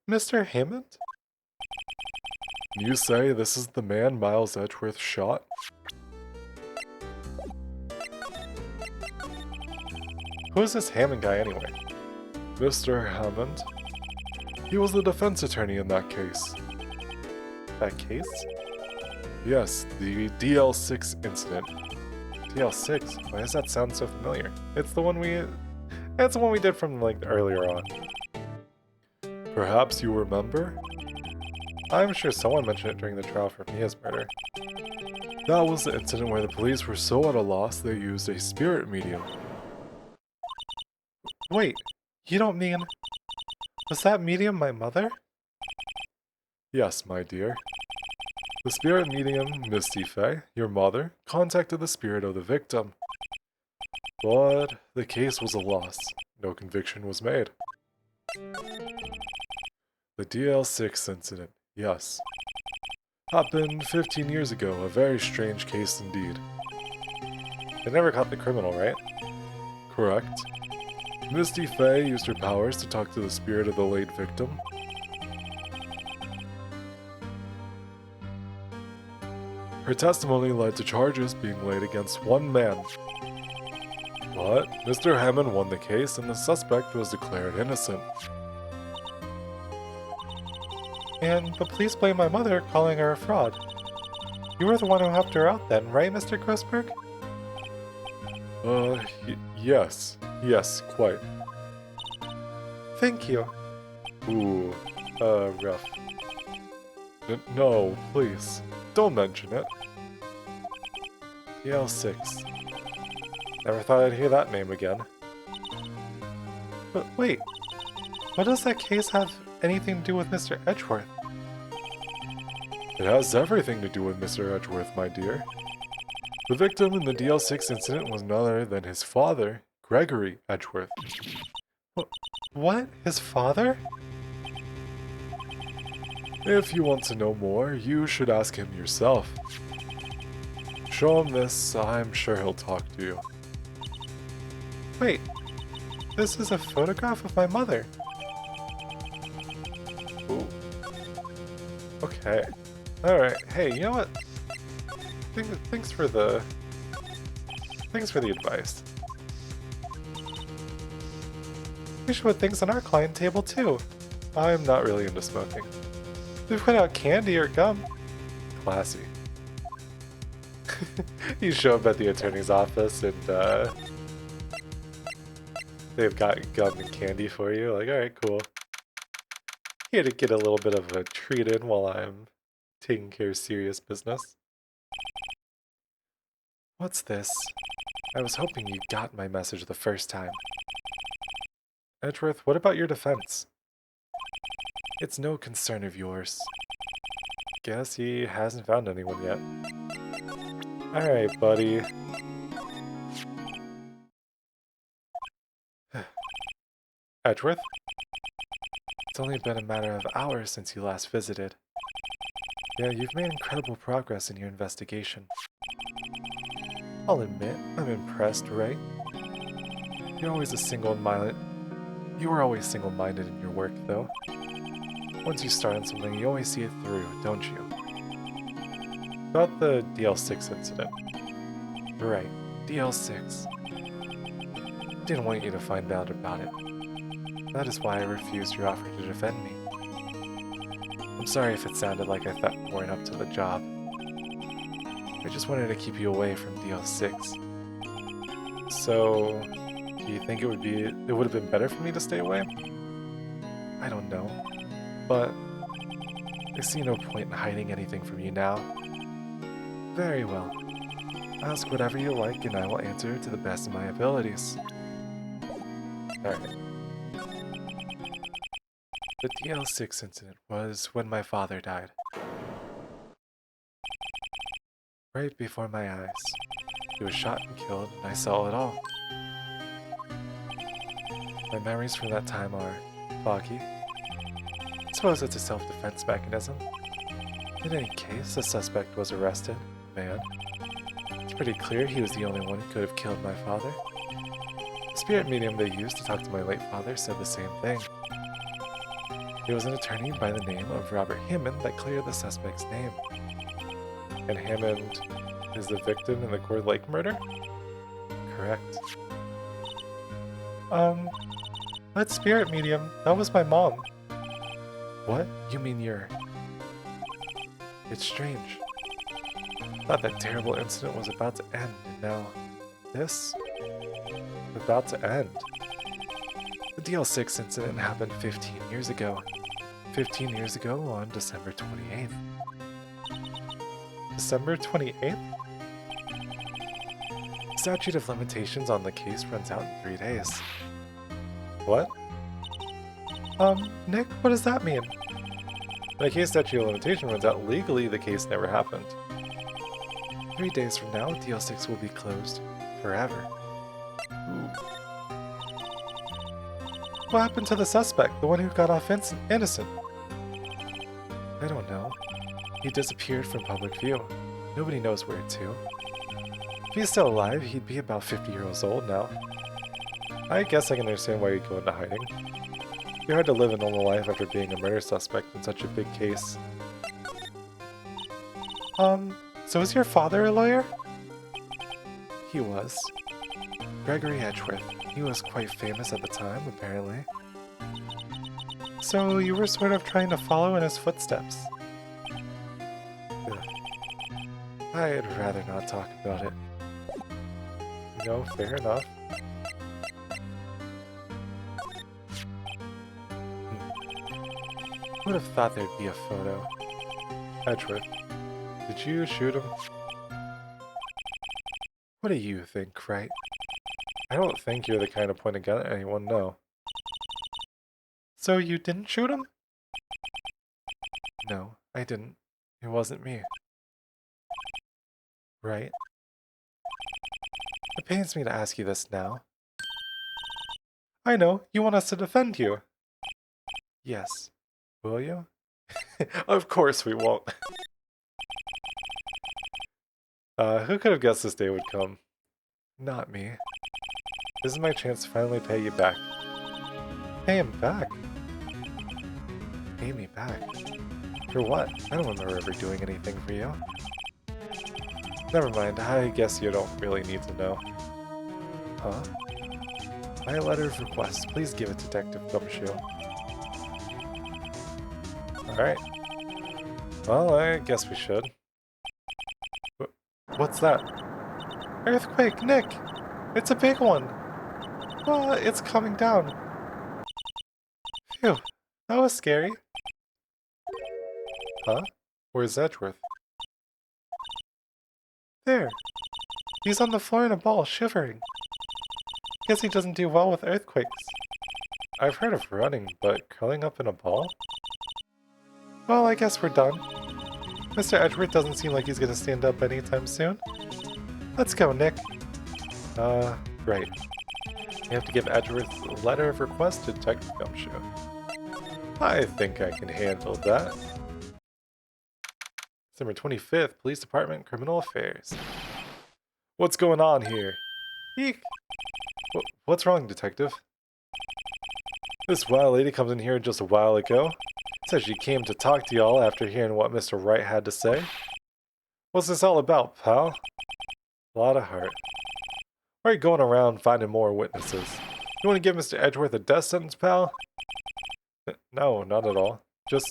Mr. Hammond? You say this is the man Miles Edgeworth shot? Who is this Hammond guy anyway? Mr. Hammond? He was the defense attorney in that case. That case? Yes, the DL6 incident. DL6? Why does that sound so familiar? It's the one we did from like earlier on. Perhaps you remember? I'm sure someone mentioned it during the trial for Mia's murder. That was the incident where the police were so at a loss they used a spirit medium. Wait, you don't mean... Was that medium my mother? Yes, my dear. The spirit medium, Misty Faye, your mother, contacted the spirit of the victim. But the case was a loss. No conviction was made. The DL6 incident, yes. Happened 15 years ago, a very strange case indeed. They never caught the criminal, right? Correct. Misty Faye used her powers to talk to the spirit of the late victim. Her testimony led to charges being laid against one man. But Mr. Hammond won the case and the suspect was declared innocent. And the police blame my mother, calling her a fraud. You were the one who helped her out then, right, Mr. Grossberg? Yes. Yes, quite. Thank you. Ooh, rough. No, please. Don't mention it. DL6. Never thought I'd hear that name again. But wait, what does that case have anything to do with Mr. Edgeworth? It has everything to do with Mr. Edgeworth, my dear. The victim in the DL6 incident was none other than his father, Gregory Edgeworth. What? His father? If you want to know more, you should ask him yourself. Show him this, I'm sure he'll talk to you. Wait, this is a photograph of my mother. Ooh. Okay. Alright, hey, you know what? Thanks for the advice. We should put things on our client table too. I'm not really into smoking. We put out candy or gum. Classy. You show up at the attorney's office and they've got gum and candy for you. Like, alright, cool. Here to get a little bit of a treat in while I'm taking care of serious business. What's this? I was hoping you got my message the first time. Edgeworth, what about your defense? It's no concern of yours. Guess he hasn't found anyone yet. Alright, buddy. Edgeworth? It's only been a matter of hours since you last visited. Yeah, you've made incredible progress in your investigation. I'll admit, I'm impressed, Wright. You were always single-minded in your work, though. Once you start on something, you always see it through, don't you? About the DL6 incident. Right, DL6. I didn't want you to find out about it. That is why I refused your offer to defend me. I'm sorry if it sounded like I thought you weren't up to the job. I just wanted to keep you away from DL6. So, do you think it would have been better for me to stay away? I don't know, but I see no point in hiding anything from you now. Very well. Ask whatever you like and I will answer to the best of my abilities. Alright. The DL6 incident was when my father died. Right before my eyes. He was shot and killed, and I saw it all. My memories from that time are foggy. I suppose it's a self-defense mechanism. In any case, the suspect was arrested, man. It's pretty clear he was the only one who could have killed my father. The spirit medium they used to talk to my late father said the same thing. It was an attorney by the name of Robert Hammond that cleared the suspect's name. And Hammond is the victim in the Cord Lake murder? Correct. That spirit medium, that was my mom. What? You mean you're... It's strange. I thought that terrible incident was about to end, and now this? About to end. The DL6 incident happened 15 years ago. 15 years ago on December 28th. December 28th? The statute of limitations on the case runs out in 3 days. What? Nick, what does that mean? When the case statute of limitation runs out legally, the case never happened. 3 days from now, DL6 will be closed. Forever. Ooh. What happened to the suspect, the one who got off innocent? I don't know. He disappeared from public view. Nobody knows where to. If he's still alive, he'd be about 50 years old now. I guess I can understand why he'd go into hiding. It'd be hard to live a normal life after being a murder suspect in such a big case. So is your father a lawyer? He was. Gregory Edgeworth. He was quite famous at the time, apparently. So you were sort of trying to follow in his footsteps. Ugh. I'd rather not talk about it. No, fair enough. Who would have thought there'd be a photo? Edgeworth, did you shoot him? What do you think, Wright? I don't think you're the kind to point a gun at anyone, no. So you didn't shoot him? No, I didn't. It wasn't me. Right? It pains me to ask you this now. I know, you want us to defend you. Yes. Will you? Of course we won't. Who could have guessed this day would come? Not me. This is my chance to finally pay you back. Pay him back? Pay me back? For what? I don't remember ever doing anything for you. Never mind, I guess you don't really need to know. Huh? My letter of request. Please give it to Detective Gumshoe. Alright. Well, I guess we should. What's that? Earthquake, Nick! It's a big one! It's coming down. Phew, that was scary. Huh? Where's Edgeworth? There. He's on the floor in a ball, shivering. Guess he doesn't do well with earthquakes. I've heard of running, but curling up in a ball? Well, I guess we're done. Mr. Edgeworth doesn't seem like he's gonna stand up anytime soon. Let's go, Nick. Right. You have to give Edgeworth a letter of request to Detective Gumshoe. I think I can handle that. December 25th, Police Department, Criminal Affairs. What's going on here? Eek! What's wrong, Detective? This wild lady comes in here just a while ago. Says she came to talk to y'all after hearing what Mr. Wright had to say. What's this all about, pal? A lot of heart. Why are you going around finding more witnesses? You want to give Mr. Edgeworth a death sentence, pal? No, not at all. Just...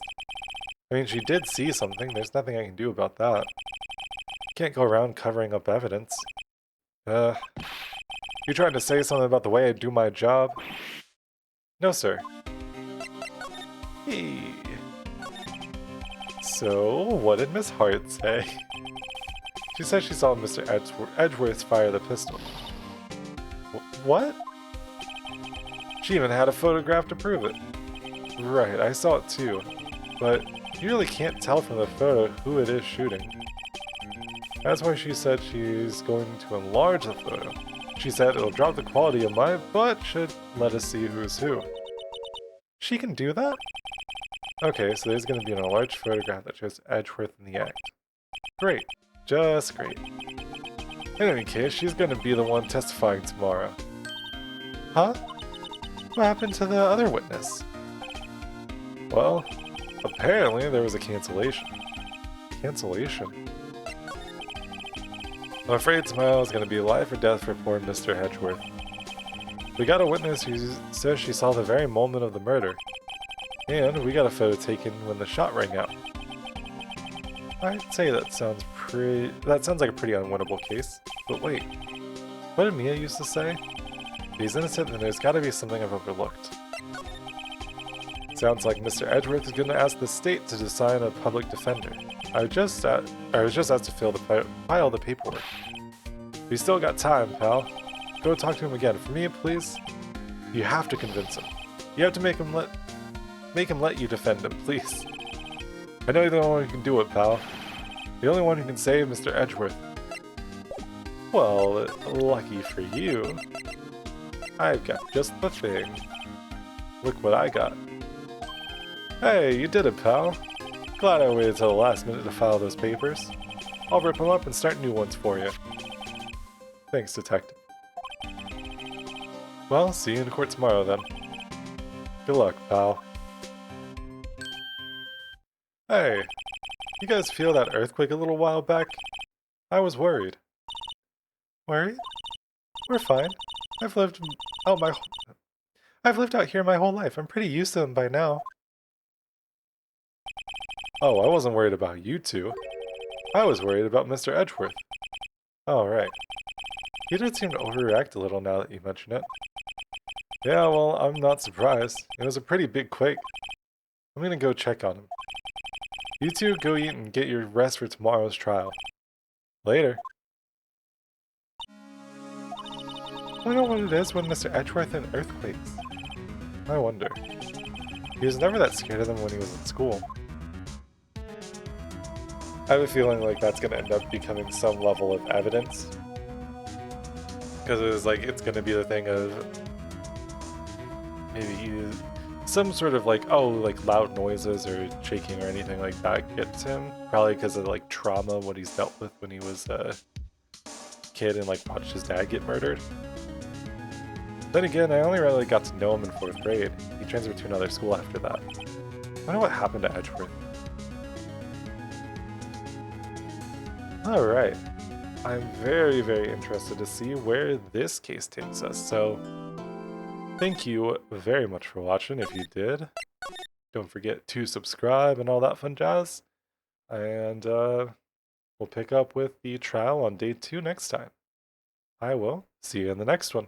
I mean, she did see something. There's nothing I can do about that. Can't go around covering up evidence. You trying to say something about the way I do my job? No, sir. Hey. So, what did Miss Hart say? She said she saw Mr. Edgeworth fire the pistol. What? She even had a photograph to prove it. Right, I saw it too. But you really can't tell from the photo who it is shooting. That's why she said she's going to enlarge the photo. She said it'll drop the quality of mine, but should let us see who's who. She can do that? Okay, so there's going to be an enlarged photograph that shows Edgeworth in the act. Great. Just great. In any case, she's going to be the one testifying tomorrow. Huh? What happened to the other witness? Well, apparently there was a cancellation. Cancellation? I'm afraid tomorrow is going to be life or death for poor Mr. Edgeworth. We got a witness who says she saw the very moment of the murder. And we got a photo taken when the shot rang out. I'd say that sounds like a pretty unwinnable case. But wait, what did Mia used to say? If he's innocent, then there's gotta be something I've overlooked. Sounds like Mr. Edgeworth is gonna ask the state to assign a public defender. I was just asked to file the paperwork. We still got time, pal. Go talk to him again. For me, please. You have to convince him. You have to make him let you defend him, please. I know you're the only one who can do it, pal. The only one who can save Mr. Edgeworth. Well, lucky for you, I've got just the thing. Look what I got. Hey, you did it, pal. Glad I waited till the last minute to file those papers. I'll rip them up and start new ones for you. Thanks, Detective. Well, see you in court tomorrow, then. Good luck, pal. Hey, you guys feel that earthquake a little while back? I was worried. Worried? We're fine. I've lived out my I've lived out here my whole life. I'm pretty used to them by now. Oh, I wasn't worried about you two. I was worried about Mr. Edgeworth. Oh, right. He did seem to overreact a little now that you mention it. Yeah, well, I'm not surprised. It was a pretty big quake. I'm gonna go check on him. You two go eat and get your rest for tomorrow's trial. Later. I wonder what it is with Mr. Edgeworth and earthquakes. I wonder. He was never that scared of them when he was in school. I have a feeling like that's gonna end up becoming some level of evidence. Because it was like, it's gonna be the thing of maybe some sort of like, oh, like loud noises or shaking or anything like that gets him. Probably because of like trauma, what he's dealt with when he was a kid and like watched his dad get murdered. Then again, I only really got to know him in 4th grade. He transferred to another school after that. I wonder what happened to Edgeworth. Alright. I'm very, very interested to see where this case takes us, so thank you very much for watching. If you did, don't forget to subscribe and all that fun jazz. And we'll pick up with the trial on day 2 next time. I will see you in the next one.